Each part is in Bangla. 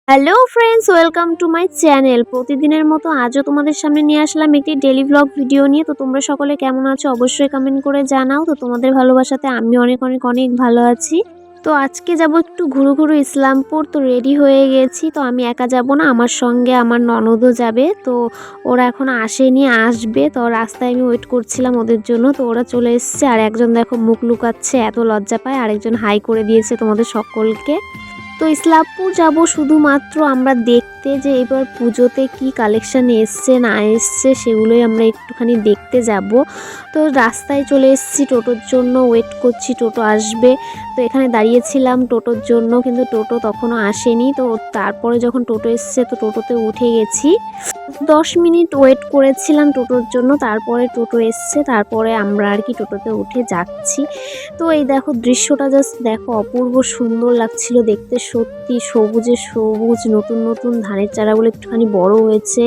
Hello friends, welcome to my channel. প্রতিদিনের মতো আজও তোমাদের সামনে নিয়ে আসলাম একটি ডেলি ব্লগ ভিডিও নিয়ে। তো তোমরা সকলে কেমন আছো অবশ্যই কমেন্ট করে জানাও। তো তোমাদের ভালোবাসাতে আমি অনেক অনেক অনেক ভালো আছি। তো আজকে যাব একটু ঘুরু ঘুরু ইসলামপুর। তো রেডি হয়ে গেছি। তো আমি একা যাব না, আমার সঙ্গে আমার ননদও যাবে। তো ওরা এখন আসেনি, আসবে। তো রাস্তায় আমি ওয়েট করছিলাম ওদের জন্য। তো ওরা চলে এসছে। আর একজন দেখো মুখ লুকাচ্ছে, এত লজ্জা পায়। আরেকজন হাই করে দিয়েছে তোমাদের সকলকে। তো ইসলামপুর যাব শুধুমাত্র আমরা দেখতে, যে এবার পুজোতে কি কালেকশন এসছে না এসছে সেগুলোই আমরা একটুখানি দেখতে যাব। তো রাস্তায় চলে এসেছি, টোটোর জন্য ওয়েট করছি, টোটো আসবে। তো এখানে দাঁড়িয়েছিলাম টোটোর জন্য, কিন্তু টোটো তখনও আসেনি। তো তারপরে যখন টোটো এসছে তো টোটোতে উঠে গেছি। 10 মিনিট ওয়েট করেছিলাম টোটোর জন্য, তারপরে টোটো এসছে, তারপরে আমরা আর কি টোটোতে উঠে যাচ্ছি। তো এই দেখো দৃশ্যটা, জাস্ট দেখো, অপূর্ব সুন্দর লাগছিল দেখতে। সত্যি সবুজে সবুজ, নতুন নতুন ধানের চারাগুলো একটুখানি বড় হয়েছে,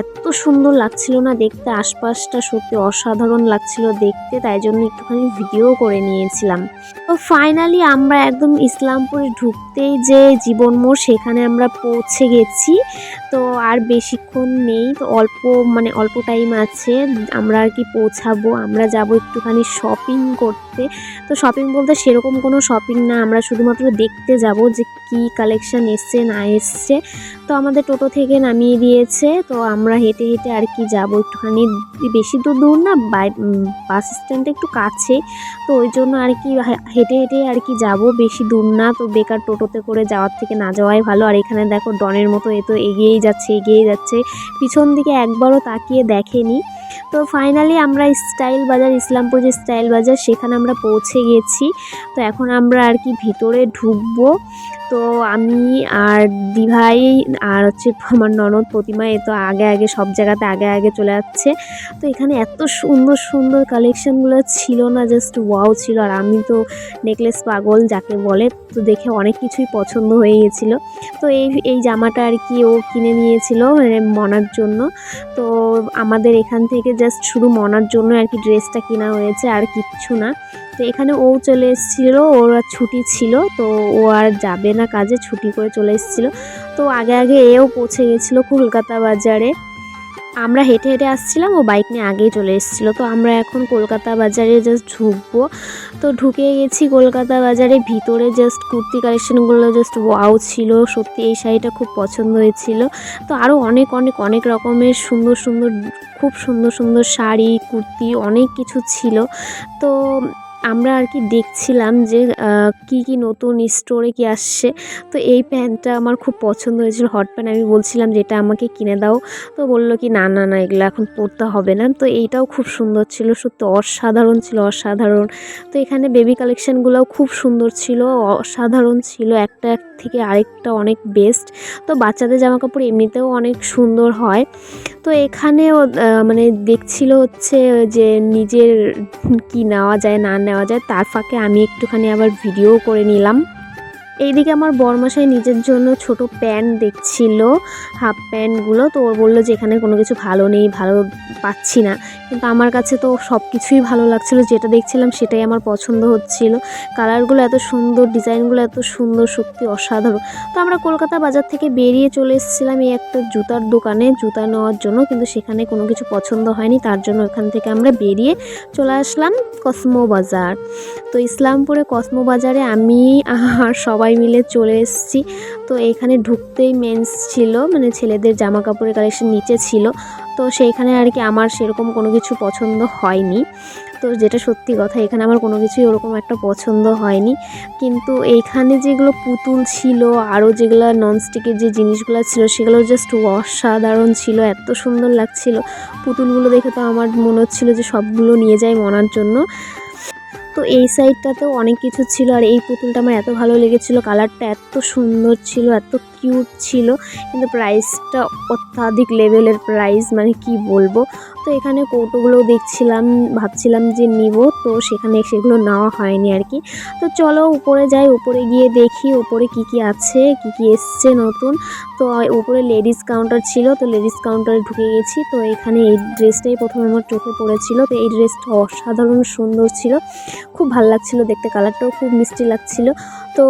এত সুন্দর লাগছিল না দেখতে। আশপাশটা সত্যি অসাধারণ লাগছিল দেখতে, তাই জন্য একটুখানি ভিডিও করে নিয়েছিলাম। তো ফাইনালি আমরা একদম ইসলামপুরে ঢুকতেই যে জীবন মোড়, সেখানে আমরা পৌঁছে গেছি। তো আর বেশিক্ষণ নেই, তো অল্প টাইম আছে, আমরা আর কি পৌঁছাবো। আমরা যাব একটুখানি শপিং করতে। তো শপিং বলতে সেরকম কোনো শপিং না, আমরা শুধুমাত্র দেখতে যাব যে কি কালেকশন এসছে না এসছে। তো আমাদের টোটো থেকে নামিয়ে দিয়েছে, তো আমরা হেঁটে হেঁটে আর কি যাব একটুখানি। বেশি দূর না, বাস স্ট্যান্ডটা একটু কাছে, তো ওই জন্য আর কি হেঁটে হেঁটে আর কি যাব, বেশি দূর না। তো বেকার টোটোতে করে যাওয়ার থেকে না যাওয়াই ভালো। আর এখানে দেখো ডনের মতো এ তো এগিয়েই যাচ্ছে, পিছন দিকে একবারও তাকিয়ে দেখেনি। তো ফাইনালি আমরা স্টাইল বাজার, ইসলামপুর যে স্টাইল বাজার, সেখানে আমরা পৌঁছে গেছি। তো এখন আমরা আর কি ভিতরে ঢুকবো। তো আমি আর দিভাই আর হচ্ছে আমার ননদ প্রতিমা, এ তো আগে আগে সব জায়গাতে আগে আগে চলে যাচ্ছে। তো এখানে এত সুন্দর সুন্দর কালেকশানগুলো ছিল না, জাস্ট ওয়াও ছিল। আর আমি তো নেকলেস পাগল যাকে বলে, তো দেখে অনেক কিছুই পছন্দ হয়ে গেছিলো। তো এই জামাটা আর কি ও কিনে নিয়েছিল মানে মনার জন্য। তো আমাদের এখান থেকে জাস্ট শুধু মনার জন্য আর কি ড্রেসটা কেনা হয়েছে, আর কিচ্ছু না। তো এখানে ও চলে এসেছিলো, ওর আর ছুটি ছিল, তো ও আর যাবে না কাজে, ছুটি করে চলে এসেছিলো। তো আগে আগে এও পৌঁছে গেছিলো কলকাতা বাজারে। আমরা হেঁটে হেঁটে আসছিলাম, ও বাইক নিয়ে আগেই চলে এসেছিলো। তো আমরা এখন কলকাতা বাজারে জাস্ট ঢুকবো। তো ঢুকে গেছি কলকাতা বাজারে ভিতরে। জাস্ট কুর্তি কালেকশনগুলো জাস্ট ওয়াও ছিল, সত্যি এই শাড়িটা খুব পছন্দ হয়েছিল। তো আরও অনেক অনেক অনেক রকমের সুন্দর সুন্দর, খুব সুন্দর সুন্দর শাড়ি, কুর্তি, অনেক কিছু ছিল। তো আমরা আর কি দেখছিলাম যে কি কি নতুন স্টোরে কি আসছে। তো এই প্যান্টটা আমার খুব পছন্দ হয়েছিল, হট প্যান্ট। আমি বলছিলাম যে এটা আমাকে কিনে দাও। তো বললো কি না না না, এগুলো এখন পরতে হবে না। তো এইটাও খুব সুন্দর ছিল, সত্যি অসাধারণ ছিল, অসাধারণ। তো এখানে বেবি কালেকশানগুলোও খুব সুন্দর ছিল, অসাধারণ ছিল, একটা থেকে আরেকটা অনেক বেস্ট। তো বাচ্চাদের জামাকাপড় এমনিতেও অনেক সুন্দর হয়। তো এখানেও মানে দেখছিল হচ্ছে যে নিজের কি নেওয়া যায় না নেওয়া যায়, তার ফাঁকে আমি একটুখানি আবার ভিডিও করে নিলাম। এইদিকে আমার বরমশাই নিজের জন্য ছোট প্যান্ট দেখছিল, হাফ প্যান্টগুলো। তো ওর বললো যে এখানে কোনো কিছু ভালো নেই, ভালো পাচ্ছি না। কিন্তু আমার কাছে তো সব কিছুই ভালো লাগছিলো, যেটা দেখছিলাম সেটাই আমার পছন্দ হচ্ছিল। কালারগুলো এত সুন্দর, ডিজাইনগুলো এত সুন্দর, সত্যি অসাধারণ। তো আমরা কলকাতা বাজার থেকে বেরিয়ে চলে এসেছিলাম এই একটা জুতার দোকানে জুতা নেওয়ার জন্য, কিন্তু সেখানে কোনো কিছু পছন্দ হয়নি, তার জন্য ওখান থেকে আমরা বেরিয়ে চলে আসলাম কসমো বাজার। তো ইসলামপুরে কসমো বাজারে আমি আর সবাই মিলে চলে এসেছি। তো এখানে ঢুকতেই মেন্স ছিল, মানে ছেলেদের জামা কাপড়ের কালেকশন নিচে ছিল। তো সেইখানে আর কি আমার সেরকম কোনো কিছু পছন্দ হয়নি। তো যেটা সত্যি কথা, এখানে আমার কোনো কিছুই ওরকম একটা পছন্দ হয়নি। কিন্তু এইখানে যেগুলো পুতুল ছিল, আরও যেগুলো ননস্টিকের যে জিনিসগুলো ছিল, সেগুলো জাস্ট অসাধারণ ছিল, এত সুন্দর লাগছিল। পুতুলগুলো দেখে তো আমার মনে হচ্ছিলো যে সবগুলো নিয়ে যাই মনার জন্য। তো এই সাইডটাতেও অনেক কিছু ছিল, আর এই পুতুলটা আমার এত ভালো লেগেছিলো, কালারটা এত সুন্দর ছিল, এত কিউট ছিল। কিন্তু প্রাইসটা অত্যাধিক লেভেলের প্রাইস, মানে কি বলবো। তো এখানে কৌটোগুলো দেখছিলাম, ভাবছিলাম যে নিব, তো সেগুলো নেওয়া হয়নি আর কি। তো চলো উপরে যাই, উপরে গিয়ে দেখি উপরে কি কি আছে, কি কি এসছে নতুন। তো উপরে লেডিস কাউন্টার ছিল, তো লেডিস কাউন্টারে ঢুকে গেছি। তো এখানে এই ড্রেসটাই প্রথমে আমার চোখে পড়েছিল। তো এই ড্রেসটা অসাধারণ সুন্দর ছিল, খুব ভালো লাগছিল দেখতে, কালারটাও খুব মিষ্টি লাগছিল। তো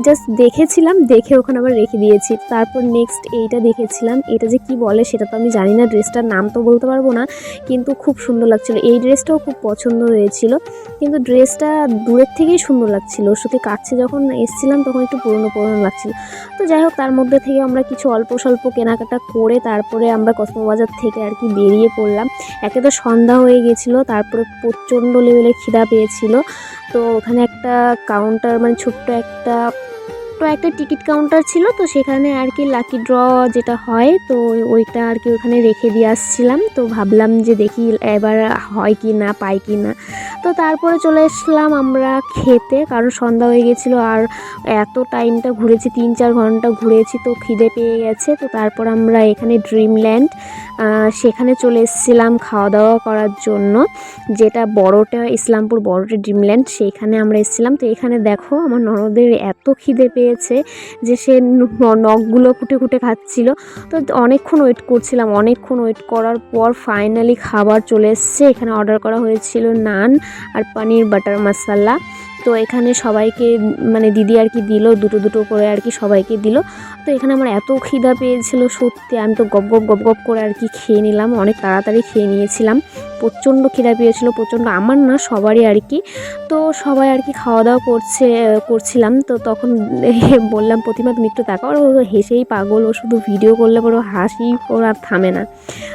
জাস্ট দেখেছিলাম, দেখে ওখানে আবার রেখে দিয়েছি। তারপর নেক্সট এইটা দেখেছিলাম, এটা যে কি বলে সেটা তো আমি জানি না, ড্রেসটার নাম তো বলতে পারবো না, কিন্তু খুব সুন্দর লাগছিল। এই ড্রেসটাও খুব পছন্দ হয়েছিল, কিন্তু ড্রেসটা দূরের থেকেই সুন্দর লাগছিল, ওর সাথে কাছে যখন এসেছিলাম তখন একটু পুরনো পুরনো লাগছিল। তো যাই হোক, তার মধ্যে থেকে আমরা কিছু অল্প স্বল্প কেনাকাটা করে তারপরে আমরা কসমোবাজার থেকে আর কি বেরিয়ে পড়লাম। একে তো সন্ধ্যা হয়ে গেছিলো, তারপরে প্রচণ্ড লেভেলে খিদা পেয়েছিল। তো ওখানে একটা কাউন্টার, মানে ছোট্ট একটা টিকিট কাউন্টার ছিল, তো সেখানে আর কি লাকি ড্র যেটা হয়, তো ওইটা আর কি ওখানে রেখে দিয়ে আসছিলাম। তো ভাবলাম যে দেখি এবার হয় কি না, পাই কি না। তো তারপরে চলে এসলাম আমরা খেতে, কারণ সন্ধ্যা হয়ে গেছিলো আর এত টাইমটা ঘুরেছি, 3-4 ঘন্টা ঘুরেছি, তো খিদে পেয়ে গেছে। তো তারপর আমরা এখানে ড্রিমল্যান্ড সেখানে চলে এসেছিলাম খাওয়া দাওয়া করার জন্য, যেটা বড়টা ইসলামপুর বড়টা ড্রিমল্যান্ড, সেইখানে আমরা এসেছিলাম। তো এখানে দেখো আমার ননদের এত খিদে পেয়েছে যে সে নখগুলো কুটে কুটে খাচ্ছিল। তো অনেকক্ষণ ওয়েট করার পর ফাইনালি খাবার চলে এসছে। এখানে অর্ডার করা হয়েছিল নান আর পনির বাটার মশলা। তো এখানে সবাইকে মানে দিদি আর কি দিল, দুটো করে আর কি সবাইকে দিল। তো এখানে আমার এত খিদা পেয়েছিল সত্যি, আমি তো গপ গপ করে আর কি খেয়ে নিলাম, অনেক তাড়াতাড়ি খেয়ে নিয়েছিলাম। প্রচণ্ড খিদা পেয়েছিল, প্রচণ্ড, আমার না সবারই আর কি। তো সবাই আর কি খাওয়া দাওয়া করছিলাম। তো তখন বললাম, প্রতিমা তুমি একটু তাকাও। ও হেসেই পাগল, ও শুধু ভিডিও করলে পরে হাসি ওর আর থামে না।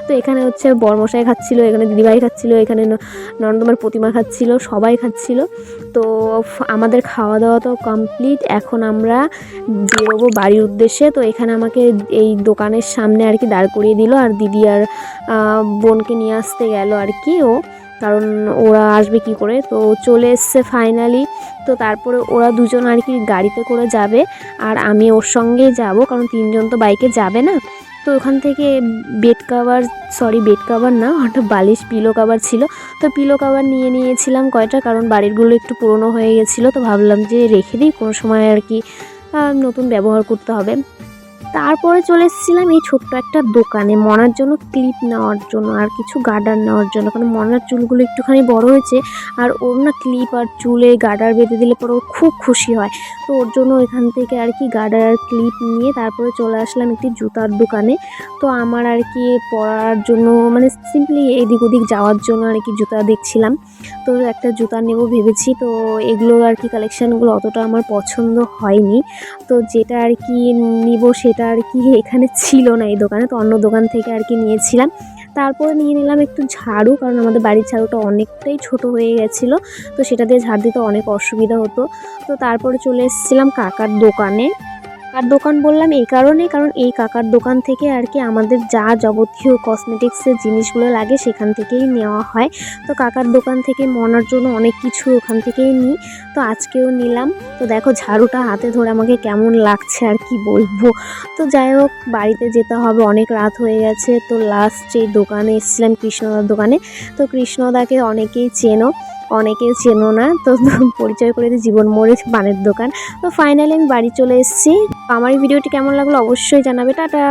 তো এখানে হচ্ছে বরমশাই খাচ্ছিল, এখানে দিদিভাই খাচ্ছিল, এখানে নন্দমার প্রতিমা খাচ্ছিল, সবাই খাচ্ছিল। তো আমাদের খাওয়া দাওয়া তো কমপ্লিট, এখন আমরা বেরোবো বাড়ির উদ্দেশ্যে। তো এখানে আমাকে এই দোকানের সামনে আর কি দাঁড় করিয়ে দিল, আর দিদি আর বোনকে নিয়ে আসতে গেল আর কি ও, কারণ ওরা আসবে কি করে। তো চলে এসছে ফাইনালি। তো তারপরে ওরা দুজন আর কি গাড়িতে করে যাবে, আর আমি ওর সঙ্গেই যাব, কারণ 3 জন তো বাইকে যাবে না। তো ওখান থেকে বেড কাভার না, ওটা বালিশ, পিলো কাভার ছিল। তো পিলো কাভার নিয়েছিলাম কয়টা, কারণ বাড়িরগুলো একটু পুরনো হয়ে গেছিলো, তো ভাবলাম যে রেখে দিই, কোনো সময় আর কি নতুন ব্যবহার করতে হবে। তারপরে চলে এসেছিলাম এই ছোট্ট একটা দোকানে মনার জন্য ক্লিপ নেওয়ার জন্য আর কিছু গার্ডার নেওয়ার জন্য, কারণ মনার চুলগুলো একটুখানি বড় হয়েছে, আর ওর না ক্লিপ আর চুলে গার্ডার বেঁধে দিলে পরে ওর খুব খুশি হয়। তো ওর জন্য এখান থেকে আর কি গার্ডার আর ক্লিপ নিয়ে তারপরে চলে আসলাম একটি জুতার দোকানে। তো আমার আর কি পরার জন্য, মানে সিম্পলি এদিক ওদিক যাওয়ার জন্য আর কি জুতা দেখছিলাম। তো একটা জুতা নেব ভেবেছি। তো এগুলো আর কি কালেকশানগুলো অতটা আমার পছন্দ হয়নি, তো যেটা আর কি নিব সেটা আর কি এখানে ছিল না এই দোকানে, তো অন্য দোকান থেকে আর কি নিয়েছিলাম। তারপরে নিয়ে নিলাম একটু ঝাড়ু, কারণ আমাদের বাড়ির ঝাড়ুটা অনেকটাই ছোট হয়ে গেছিলো, তো সেটা দিয়ে ঝাড় দিতে অনেক অসুবিধা হতো। তো তারপরে চলে এসেছিলাম কাকার দোকানে। কাকার দোকান বললাম এই কারণে, কারণ এই কাকার দোকান থেকে আর কি আমাদের যা যাবতীয় কসমেটিক্সের জিনিসগুলো লাগে সেখান থেকেই নেওয়া হয়। তো কাকার দোকান থেকে মনার জন্য অনেক কিছু ওখান থেকেই নিই, তো আজকেও নিলাম। তো দেখো ঝাড়ুটা হাতে ধরে আমাকে কেমন লাগছে আর কি বলবো। তো যাই হোক, বাড়িতে যেতে হবে, অনেক রাত হয়ে গেছে। তো লাস্ট এই দোকানে এসেছিলাম কৃষ্ণদার দোকানে। তো কৃষ্ণদাকে অনেকেই চেনো, অনেকে চেনো না, তো পরিচয় করে দিই, জীবন মোড়ে পানের দোকান। তো ফাইনালি আমি বাড়ি চলে এসেছি। আমার এই ভিডিওটি কেমন লাগলো অবশ্যই জানাবে। টাটা।